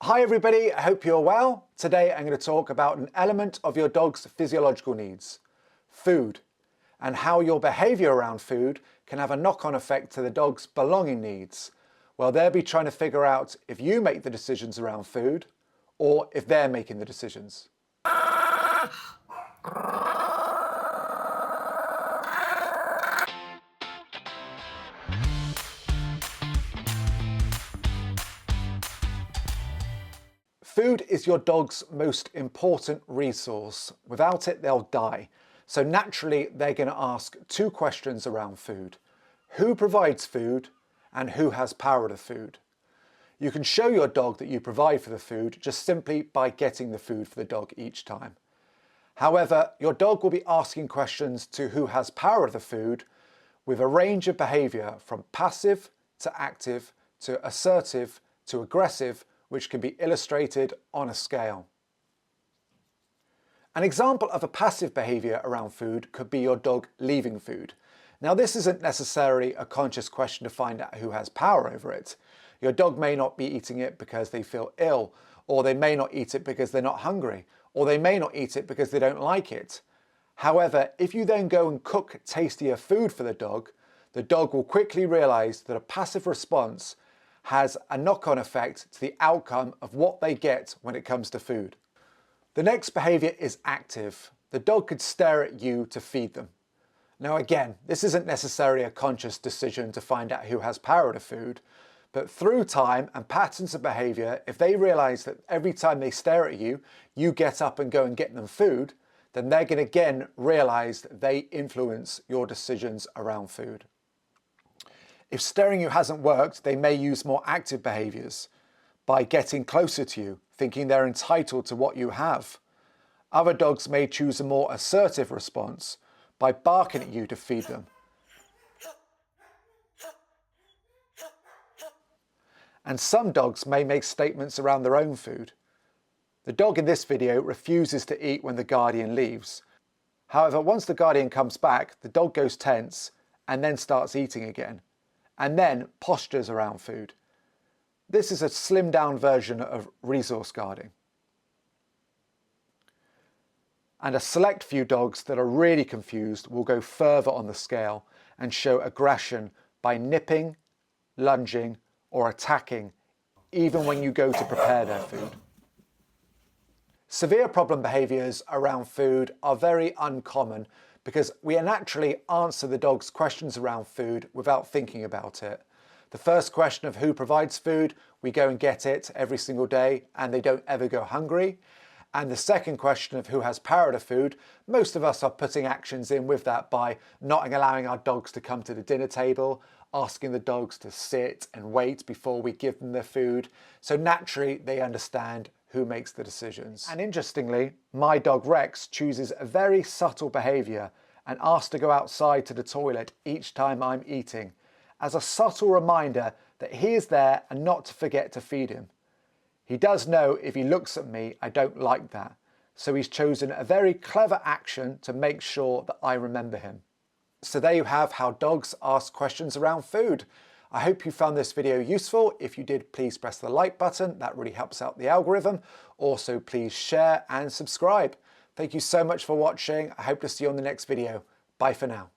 Hi everybody, I hope you're well. Today I'm going to talk about an element of your dog's physiological needs, food, and how your behaviour around food can have a knock-on effect to the dog's belonging needs. Well, they'll be trying to figure out if you make the decisions around food or if they're making the decisions. Food is your dog's most important resource. Without it, they'll die. So naturally, they're going to ask two questions around food. Who provides food and who has power of the food? You can show your dog that you provide for the food just simply by getting the food for the dog each time. However, your dog will be asking questions to who has power of the food with a range of behaviour from passive to active to assertive to aggressive, which can be illustrated on a scale. An example of a passive behaviour around food could be your dog leaving food. Now, this isn't necessarily a conscious question to find out who has power over it. Your dog may not be eating it because they feel ill, or they may not eat it because they're not hungry, or they may not eat it because they don't like it. However, if you then go and cook tastier food for the dog will quickly realise that a passive response has a knock-on effect to the outcome of what they get when it comes to food. The next behaviour is active. The dog could stare at you to feed them. Now again, this isn't necessarily a conscious decision to find out who has power to food, but through time and patterns of behaviour, if they realise that every time they stare at you, you get up and go and get them food, then they're going to again realise that they influence your decisions around food. If staring you hasn't worked, they may use more active behaviours by getting closer to you, thinking they're entitled to what you have. Other dogs may choose a more assertive response by barking at you to feed them. And some dogs may make statements around their own food. The dog in this video refuses to eat when the guardian leaves. However, once the guardian comes back, the dog goes tense and then starts eating again, and then postures around food. This is a slimmed down version of resource guarding. And a select few dogs that are really confused will go further on the scale and show aggression by nipping, lunging, or attacking, even when you go to prepare their food. Severe problem behaviours around food are very uncommon because we naturally answer the dog's questions around food without thinking about it. The first question of who provides food, we go and get it every single day and they don't ever go hungry. And the second question of who has power to food, most of us are putting actions in with that by not allowing our dogs to come to the dinner table, asking the dogs to sit and wait before we give them their food. So naturally they understand who makes the decisions. And interestingly, my dog Rex chooses a very subtle behaviour and asks to go outside to the toilet each time I'm eating, as a subtle reminder that he is there and not to forget to feed him. He does know if he looks at me, I don't like that. So he's chosen a very clever action to make sure that I remember him. So there you have how dogs ask questions around food. I hope you found this video useful. If you did, please press the like button. That really helps out the algorithm. Also, please share and subscribe. Thank you so much for watching. I hope to see you on the next video. Bye for now.